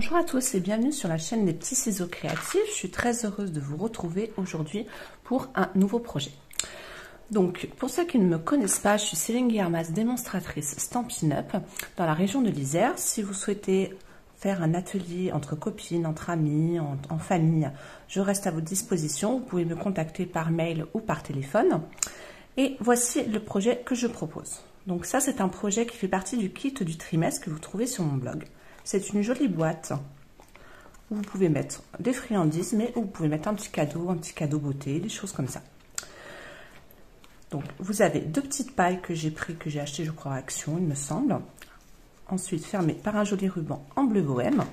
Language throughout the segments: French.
Bonjour à tous et bienvenue sur la chaîne des petits ciseaux créatifs. Je suis très heureuse de vous retrouver aujourd'hui pour un nouveau projet. Donc, pour ceux qui ne me connaissent pas, je suis Céline Guillermas, démonstratrice Stampin' Up dans la région de l'Isère. Si vous souhaitez faire un atelier entre copines, entre amis, en famille, je reste à votre disposition. Vous pouvez me contacter par mail ou par téléphone. Et voici le projet que je propose. Donc ça, c'est un projet qui fait partie du kit du trimestre que vous trouvez sur mon blog. C'est une jolie boîte où vous pouvez mettre des friandises, mais où vous pouvez mettre un petit cadeau beauté, des choses comme ça. Donc, vous avez deux petites pailles que j'ai acheté, je crois, à Action, il me semble. Ensuite, fermées par un joli ruban en bleu bohème.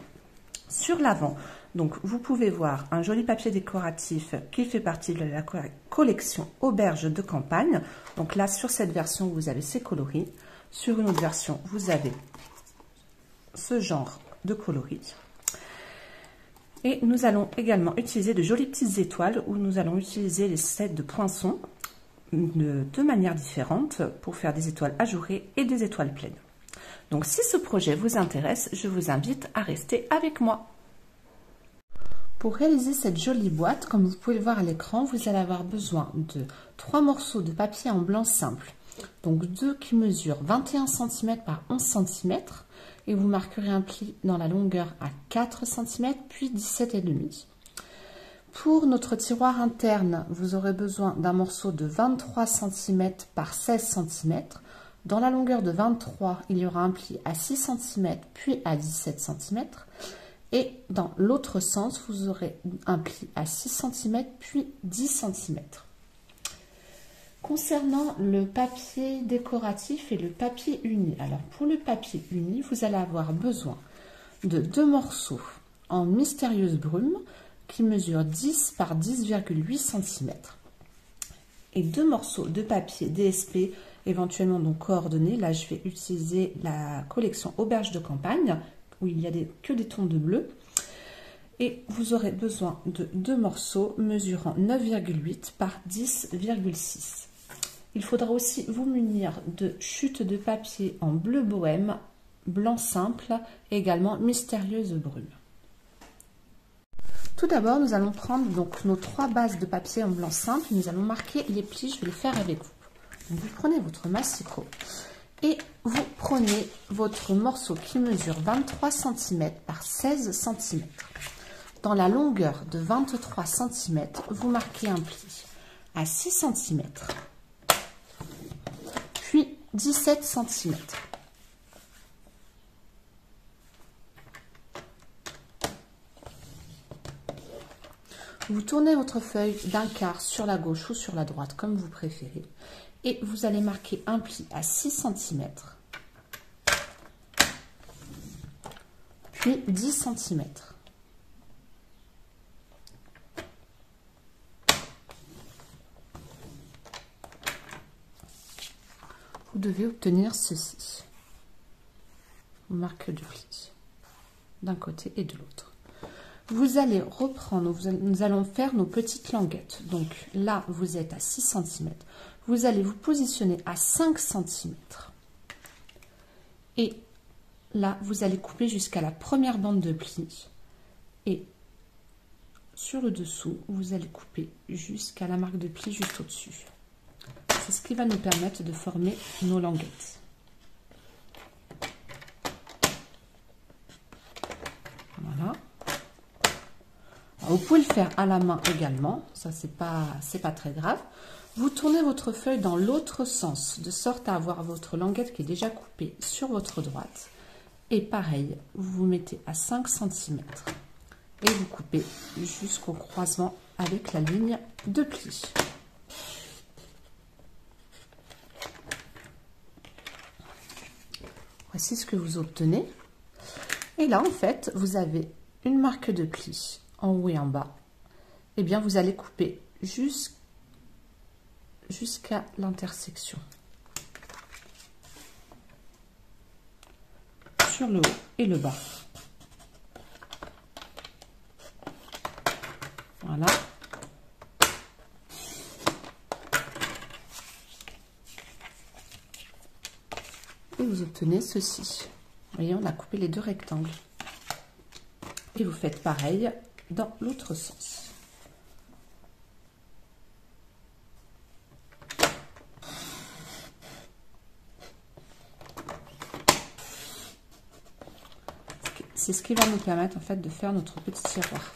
Sur l'avant, donc, vous pouvez voir un joli papier décoratif qui fait partie de la collection Auberge de campagne. Donc là, sur cette version, vous avez ces coloris. Sur une autre version, vous avez ce genre de coloris. Et nous allons également utiliser de jolies petites étoiles où nous allons utiliser les sets de poinçons de deux manières différentes pour faire des étoiles ajourées et des étoiles pleines. Donc si ce projet vous intéresse, je vous invite à rester avec moi. Pour réaliser cette jolie boîte, comme vous pouvez le voir à l'écran, vous allez avoir besoin de 3 morceaux de papier en blanc simple. Donc 2 qui mesurent 21 cm par 11 cm. Et vous marquerez un pli dans la longueur à 4 cm, puis 17,5. Pour notre tiroir interne, vous aurez besoin d'un morceau de 23 cm par 16 cm. Dans la longueur de 23, il y aura un pli à 6 cm, puis à 17 cm. Et dans l'autre sens, vous aurez un pli à 6 cm, puis 10 cm. Concernant le papier décoratif et le papier uni, alors pour le papier uni, vous allez avoir besoin de 2 morceaux en mystérieuse brume qui mesurent 10 par 10,8 cm et 2 morceaux de papier DSP éventuellement donc coordonnés. Là, je vais utiliser la collection Auberge de campagne où il y a que des tons de bleu. Et vous aurez besoin de 2 morceaux mesurant 9,8 par 10,6. Il faudra aussi vous munir de chutes de papier en bleu bohème, blanc simple et également mystérieuse brume. Tout d'abord, nous allons prendre donc nos 3 bases de papier en blanc simple. Nous allons marquer les plis, je vais les faire avec vous. Donc, vous prenez votre massicot et vous prenez votre morceau qui mesure 23 cm par 16 cm. Dans la longueur de 23 cm, vous marquez un pli à 6 cm, puis 17 cm. Vous tournez votre feuille d'un quart sur la gauche ou sur la droite, comme vous préférez, et vous allez marquer un pli à 6 cm, puis 10 cm. Vous devez obtenir ceci. Vous marquez du pli d'un côté et de l'autre. Vous allez reprendre, nous allons faire nos petites languettes. Donc là, vous êtes à 6 cm. Vous allez vous positionner à 5 cm. Et là, vous allez couper jusqu'à la première bande de pli. Et sur le dessous, vous allez couper jusqu'à la marque de pli juste au-dessus. C'est ce qui va nous permettre de former nos languettes. Voilà. Alors, vous pouvez le faire à la main également, ça c'est pas très grave. Vous tournez votre feuille dans l'autre sens, de sorte à avoir votre languette qui est déjà coupée sur votre droite. Et pareil, vous vous mettez à 5 cm et vous coupez jusqu'au croisement avec la ligne de pli. Voici ce que vous obtenez. Et là, en fait, vous avez une marque de pli en haut et en bas. Et bien, vous allez couper jusqu'à l'intersection. Sur le haut et le bas. Voilà. Et vous obtenez ceci. Vous voyez, on a coupé les 2 rectangles. Et vous faites pareil dans l'autre sens. C'est ce qui va nous permettre en fait de faire notre petit tiroir.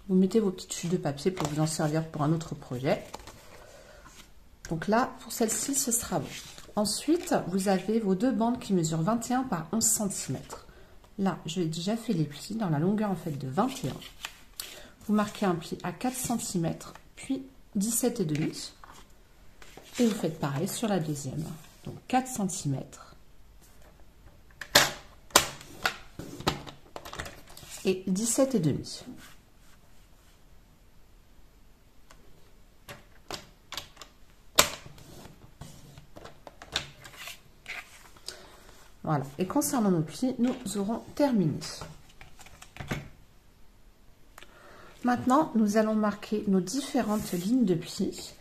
Vous mettez vos petites chutes de papier pour vous en servir pour un autre projet. Donc là, pour celle-ci, ce sera bon. Ensuite, vous avez vos deux bandes qui mesurent 21 par 11 cm. Là, j'ai déjà fait les plis dans la longueur en fait de 21. Vous marquez un pli à 4 cm, puis 17,5. Et vous faites pareil sur la deuxième. Donc 4 cm. Et 17,5. Voilà. Et concernant nos plis, nous aurons terminé. Maintenant, nous allons marquer nos différentes lignes de plis.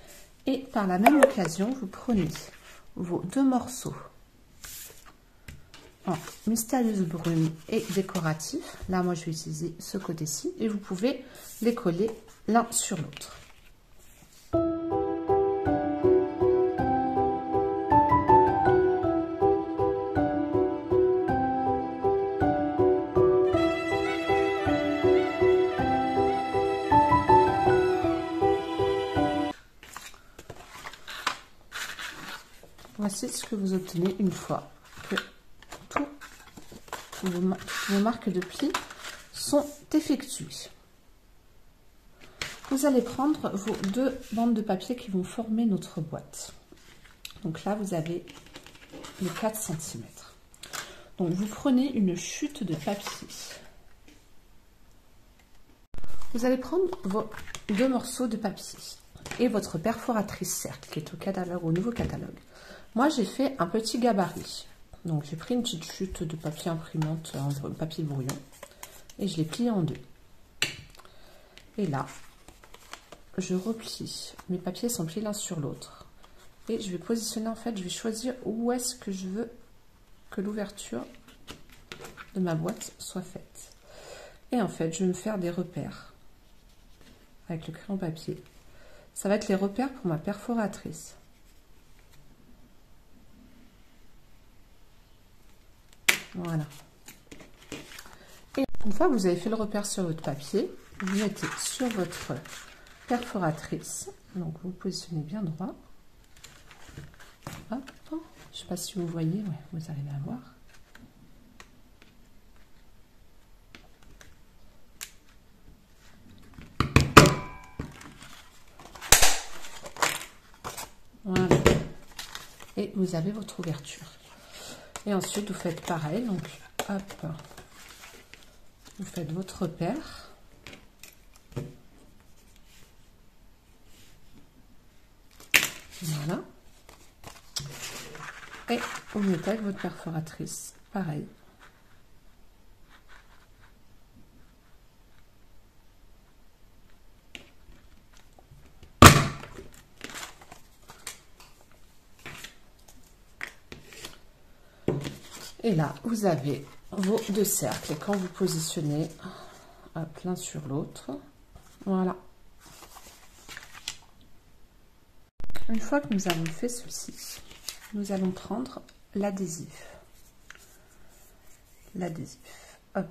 Et par la même occasion, vous prenez vos deux morceaux en mystérieuse brune et décoratif. Là, moi, je vais utiliser ce côté-ci. Et vous pouvez les coller l'un sur l'autre. Voici ce que vous obtenez une fois que toutes vos marques de plis sont effectuées. Vous allez prendre vos deux bandes de papier qui vont former notre boîte. Donc là, vous avez les 4 cm. Donc vous prenez une chute de papier. Vous allez prendre vos deux morceaux de papier et votre perforatrice cercle qui est au catalogue, au nouveau catalogue. Moi, j'ai fait un petit gabarit. Donc, j'ai pris une petite chute de papier imprimante en papier brouillon et je l'ai plié en deux. Et là, je replie. Mes papiers sont pliés l'un sur l'autre. Et je vais positionner, en fait, je vais choisir où est-ce que je veux que l'ouverture de ma boîte soit faite. Et en fait, je vais me faire des repères avec le crayon papier. Ça va être les repères pour ma perforatrice. Voilà. Et une fois que vous avez fait le repère sur votre papier, vous mettez sur votre perforatrice. Donc vous positionnez bien droit. Hop. Je ne sais pas si vous voyez, ouais, vous arrivez à voir. Voilà. Et vous avez votre ouverture. Et ensuite, vous faites pareil. Donc, hop, vous faites votre repère. Voilà. Et vous mettez avec votre perforatrice. Pareil. Et là, vous avez vos deux cercles. Et quand vous positionnez l'un sur l'autre, voilà. Une fois que nous avons fait ceci, nous allons prendre l'adhésif. L'adhésif. Hop.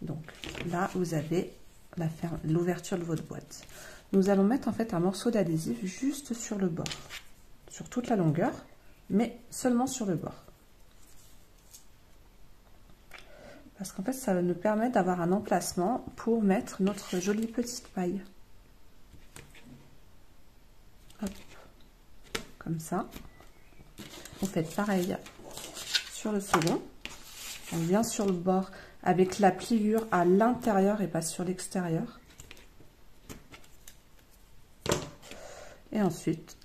Donc là, vous avez l'ouverture de votre boîte. Nous allons mettre en fait un morceau d'adhésif juste sur le bord. Sur toute la longueur, mais seulement sur le bord. Parce qu'en fait, ça va nous permettre d'avoir un emplacement pour mettre notre jolie petite paille. Hop. Comme ça. Vous faites pareil sur le second. On vient sur le bord avec la pliure à l'intérieur et pas sur l'extérieur. Et ensuite,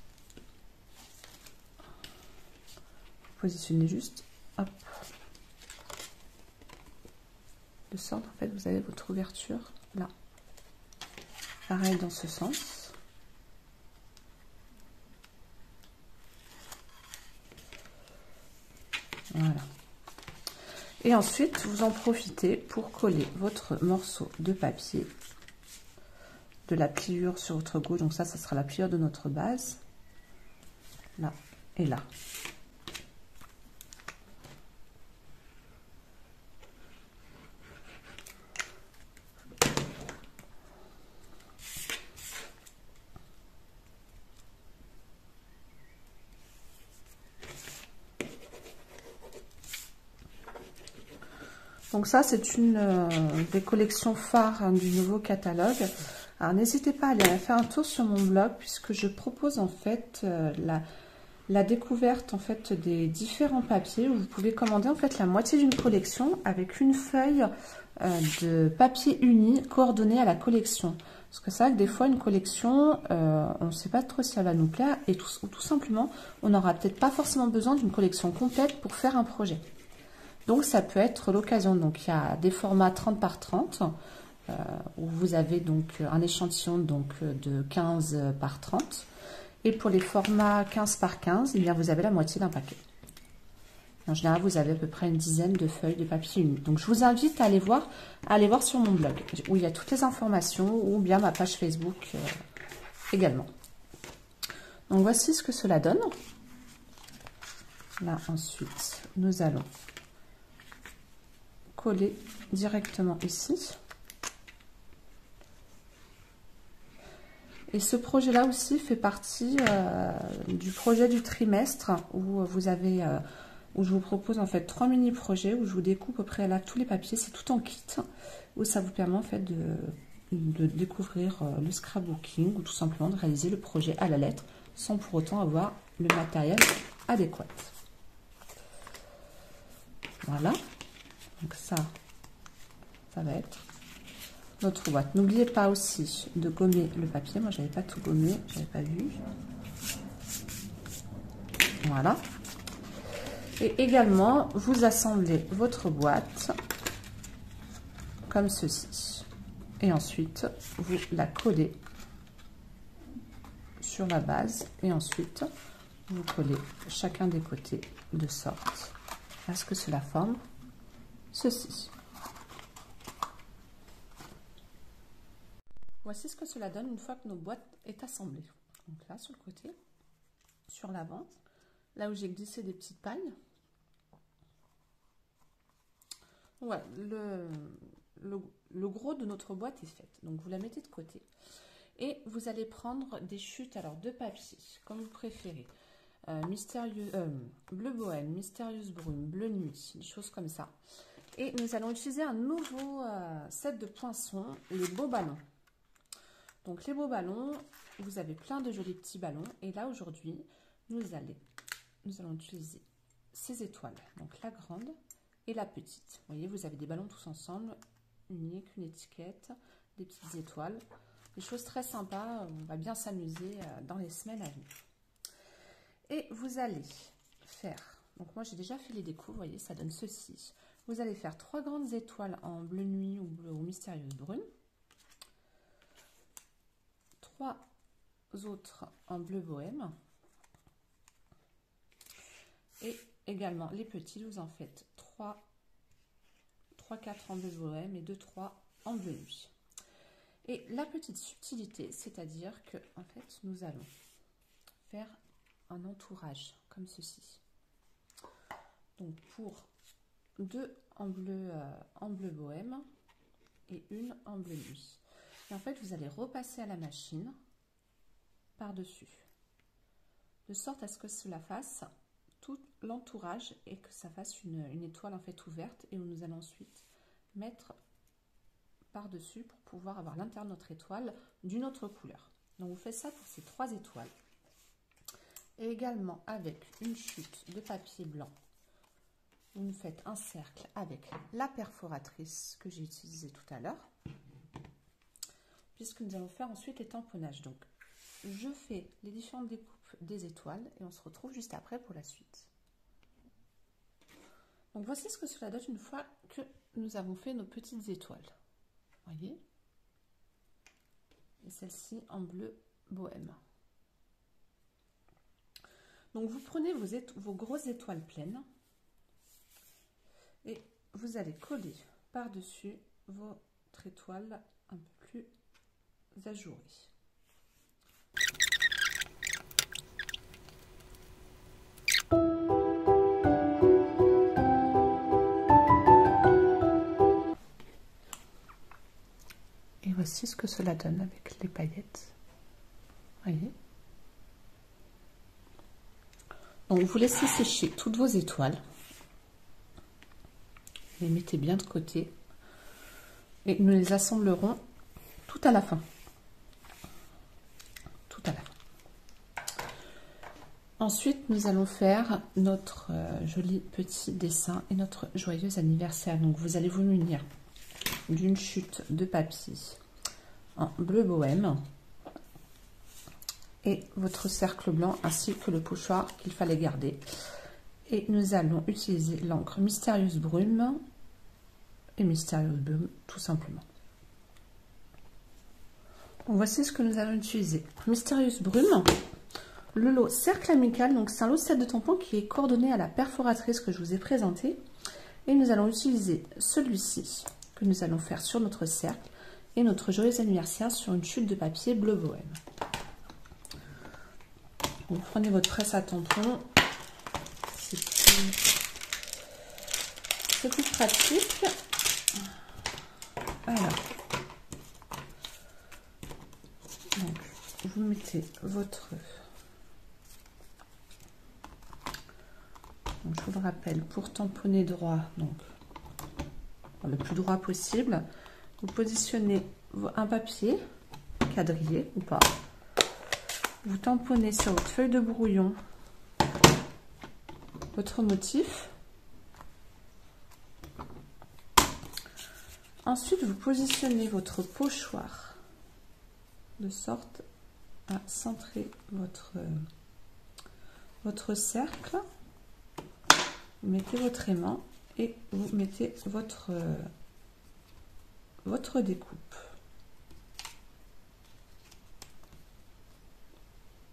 positionnez juste, hop. De sorte, en fait, vous avez votre ouverture là. Pareil dans ce sens. Voilà. Et ensuite, vous en profitez pour coller votre morceau de papier de la pliure sur votre gauche. Donc ça sera la pliure de notre base. Là et là. Donc ça, c'est une des collections phares hein, du nouveau catalogue. Alors n'hésitez pas à aller faire un tour sur mon blog puisque je propose en fait la découverte en fait des différents papiers où vous pouvez commander en fait la moitié d'une collection avec une feuille de papier uni coordonnée à la collection. Parce que c'est vrai que des fois une collection, on ne sait pas trop si elle va nous plaire et tout simplement on n'aura peut-être pas forcément besoin d'une collection complète pour faire un projet. Donc ça peut être l'occasion. Donc il y a des formats 30 par 30 où vous avez donc un échantillon donc de 15 par 30. Et pour les formats 15 par 15, eh bien, vous avez la moitié d'un paquet. En général, vous avez à peu près une dizaine de feuilles de papier uni. Donc je vous invite à aller voir sur mon blog où il y a toutes les informations ou bien ma page Facebook également. Donc voici ce que cela donne. Là ensuite, nous allons coller directement ici. Et ce projet-là aussi fait partie du projet du trimestre où vous avez, où je vous propose en fait 3 mini-projets où je vous découpe au préalable tous les papiers. C'est tout en kit où ça vous permet en fait de découvrir le scrapbooking ou tout simplement de réaliser le projet à la lettre sans pour autant avoir le matériel adéquat. Voilà. Donc ça va être notre boîte. N'oubliez pas aussi de gommer le papier. Moi, j'avais pas tout gommé, j'avais pas vu. Voilà. Et également, vous assemblez votre boîte comme ceci. Et ensuite, vous la collez sur la base. Et ensuite, vous collez chacun des côtés de sorte à ce que cela forme ceci. Voici ce que cela donne une fois que notre boîte est assemblée. Donc là, sur le côté, sur l'avant, là où j'ai glissé des petites pailles. Ouais, le gros de notre boîte est fait. Donc vous la mettez de côté. Et vous allez prendre des chutes alors de papier, comme vous préférez. Bleu bohème, mystérieuse brume, bleu nuit, des choses comme ça. Et nous allons utiliser un nouveau set de poinçons, les beaux ballons. Donc les beaux ballons, vous avez plein de jolis petits ballons. Et là aujourd'hui, nous allons utiliser ces étoiles. Donc la grande et la petite. Vous voyez, vous avez des ballons tous ensemble, unique, une étiquette, des petites étoiles. Des choses très sympas, on va bien s'amuser dans les semaines à venir. Et vous allez faire, donc moi j'ai déjà fait les décos, vous voyez, ça donne ceci. Vous allez faire 3 grandes étoiles en bleu nuit ou mystérieuse brune. 3 autres en bleu bohème. Et également les petits, vous en faites 4 en bleu bohème et 2, 3 en bleu nuit. Et la petite subtilité, c'est-à-dire que en fait, nous allons faire un entourage comme ceci. Donc pour 2 en bleu bohème et une en bleu nuit. Et en fait, vous allez repasser à la machine par-dessus, de sorte à ce que cela fasse tout l'entourage et que ça fasse une étoile en fait ouverte et où nous allons ensuite mettre par-dessus pour pouvoir avoir l'intérieur de notre étoile d'une autre couleur. Donc vous faites ça pour ces 3 étoiles. Et également avec une chute de papier blanc, vous nous faites un cercle avec la perforatrice que j'ai utilisée tout à l'heure, puisque nous allons faire ensuite les tamponnages. Donc je fais les différentes découpes des étoiles et on se retrouve juste après pour la suite. Donc voici ce que cela donne une fois que nous avons fait nos petites étoiles. Voyez, et celle-ci en bleu bohème. Donc vous prenez vos grosses étoiles pleines Et vous allez coller par-dessus votre étoile un peu plus ajourée. Et voici ce que cela donne avec les paillettes. Voyez. Donc vous laissez sécher toutes vos étoiles. Les mettez bien de côté. Et nous les assemblerons tout à la fin. Tout à la fin. Ensuite, nous allons faire notre joli petit dessin et notre joyeux anniversaire. Donc vous allez vous munir d'une chute de papier en bleu bohème et votre cercle blanc ainsi que le pochoir qu'il fallait garder. Et nous allons utiliser l'encre Mystérieuse Brume et Mystérieuse Brume tout simplement. Donc voici ce que nous allons utiliser. Mystérieuse Brume, le lot Cercle Amical, donc c'est un lot de 7 de tampons qui est coordonné à la perforatrice que je vous ai présenté. Et nous allons utiliser celui-ci que nous allons faire sur notre cercle et notre joyeux anniversaire sur une chute de papier bleu bohème. Vous prenez votre presse à tampons, c'est plus pratique. Alors, donc, vous mettez votre... Donc, je vous le rappelle, pour tamponner droit, donc le plus droit possible, vous positionnez un papier, quadrillé ou pas, vous tamponnez sur votre feuille de brouillon votre motif. Ensuite, vous positionnez votre pochoir de sorte à centrer votre cercle. Vous mettez votre aimant et vous mettez votre découpe.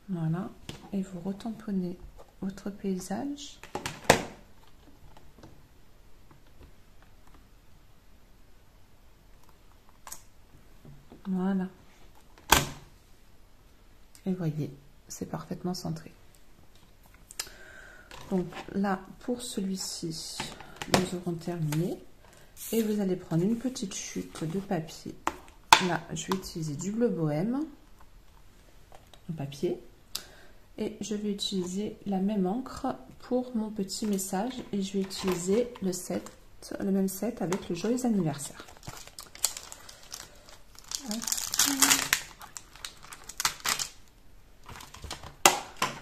Voilà, et vous retamponnez votre paysage. Voilà. Et voyez, c'est parfaitement centré. Donc là, pour celui-ci, nous aurons terminé. Et vous allez prendre une petite chute de papier. Là, je vais utiliser du bleu bohème, en papier. Et je vais utiliser la même encre pour mon petit message. Et je vais utiliser le même set avec le joyeux anniversaire.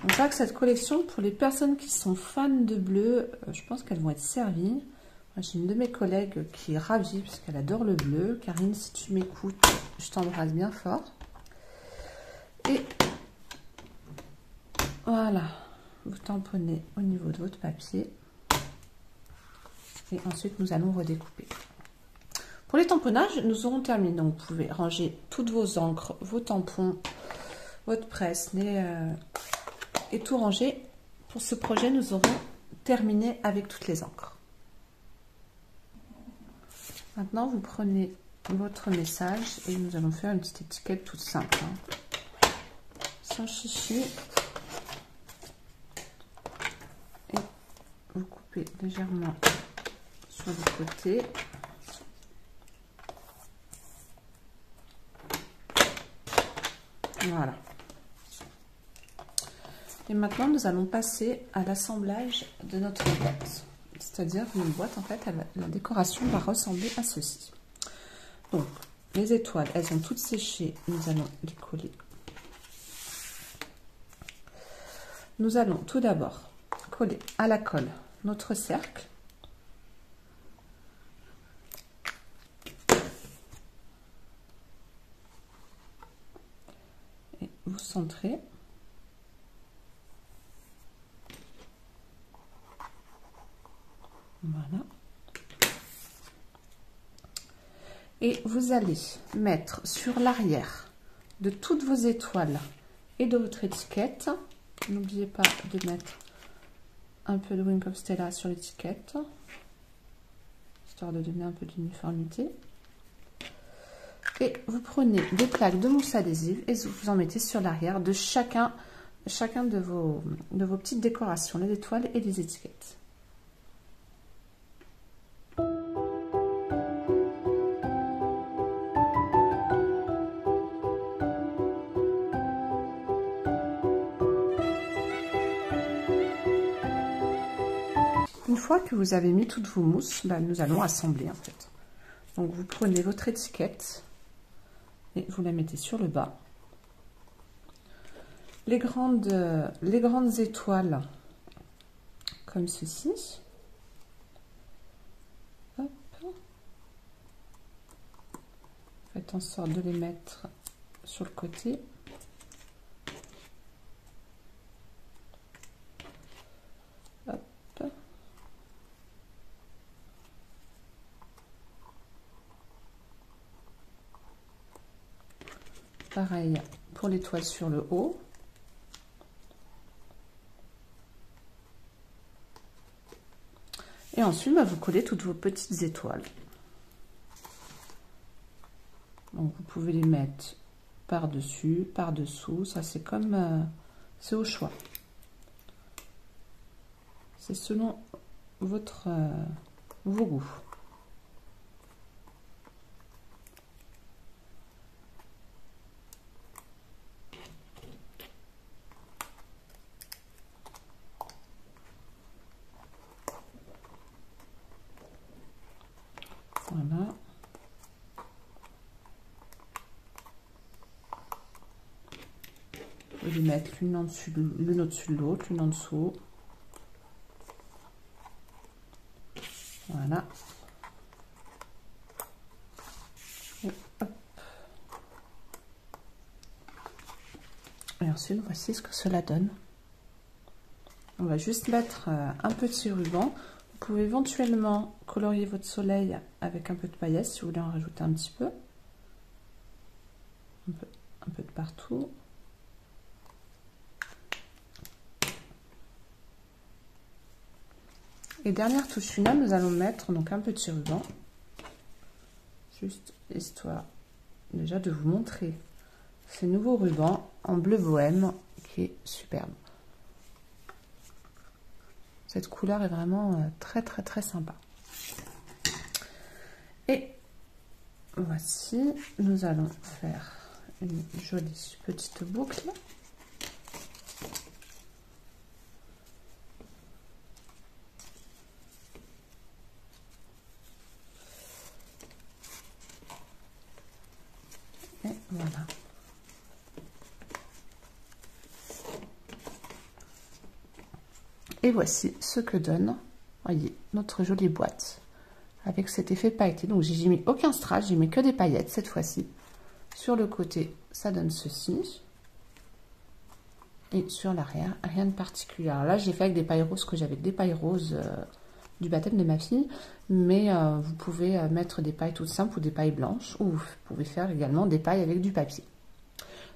Donc là, que cette collection, pour les personnes qui sont fans de bleu, je pense qu'elles vont être servies. J'ai une de mes collègues qui est ravie parce qu'elle adore le bleu. Karine, si tu m'écoutes, je t'embrasse bien fort. Et voilà, vous tamponnez au niveau de votre papier. Et ensuite, nous allons redécouper. Pour les tamponnages, nous aurons terminé. Donc, vous pouvez ranger toutes vos encres, vos tampons, votre presse et tout ranger. Pour ce projet, nous aurons terminé avec toutes les encres. Maintenant, vous prenez votre message et nous allons faire une petite étiquette toute simple. Sans chichi. Et vous coupez légèrement sur le côté. Voilà. Et maintenant, nous allons passer à l'assemblage de notre boîte. C'est-à-dire que notre boîte, en fait, la décoration va ressembler à ceci. Donc, les étoiles, elles sont toutes séchées. Nous allons les coller. Nous allons tout d'abord coller à la colle notre cercle. Et vous centrez. Voilà. Et vous allez mettre sur l'arrière de toutes vos étoiles et de votre étiquette. N'oubliez pas de mettre un peu de Wink of Stella sur l'étiquette. histoire de donner un peu d'uniformité. Et vous prenez des plaques de mousse adhésive et vous en mettez sur l'arrière de chacun de vos petites décorations, les étoiles et les étiquettes. Une fois que vous avez mis toutes vos mousses, nous allons assembler en fait. Donc vous prenez votre étiquette et vous la mettez sur le bas. Les grandes étoiles comme ceci. Hop. Faites en sorte de les mettre sur le côté. Hop. Pareil pour l'étoile sur le haut. Et ensuite, vous collez toutes vos petites étoiles. Donc, vous pouvez les mettre par-dessus, par-dessous. Ça, c'est comme... c'est au choix. C'est selon vos goûts. Voilà. Vous pouvez les mettre l'une au-dessus de l'autre, l'une en dessous. Voilà. Et, hop. Et ensuite, voici ce que cela donne. On va juste mettre un petit ruban. Vous pouvez éventuellement colorier votre soleil avec un peu de paillettes si vous voulez en rajouter un petit peu. Un peu de partout. Et dernière touche finale, nous allons mettre donc un petit ruban. Juste histoire déjà de vous montrer ce nouveau ruban en bleu bohème qui est superbe. Cette couleur est vraiment très sympa. Et voici, nous allons faire une jolie petite boucle. Et voilà. Et voici ce que donne, voyez, notre jolie boîte avec cet effet pailleté. Donc j'ai mis aucun strass, j'ai mis que des paillettes cette fois-ci. Sur le côté, ça donne ceci. Et sur l'arrière, rien de particulier. Alors là, j'ai fait avec des pailles roses, que j'avais des pailles roses du baptême de ma fille. Mais vous pouvez mettre des pailles toutes simples ou des pailles blanches. Ou vous pouvez faire également des pailles avec du papier.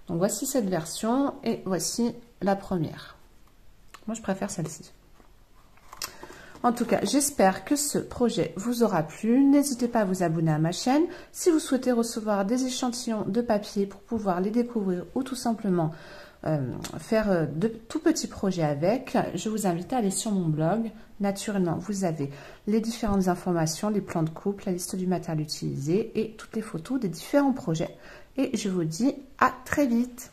Donc voici cette version et voici la première. Moi, je préfère celle-ci. En tout cas, j'espère que ce projet vous aura plu. N'hésitez pas à vous abonner à ma chaîne. Si vous souhaitez recevoir des échantillons de papier pour pouvoir les découvrir ou tout simplement faire de tout petits projets avec, je vous invite à aller sur mon blog. Naturellement, vous avez les différentes informations, les plans de coupe, la liste du matériel utilisé et toutes les photos des différents projets. Et je vous dis à très vite.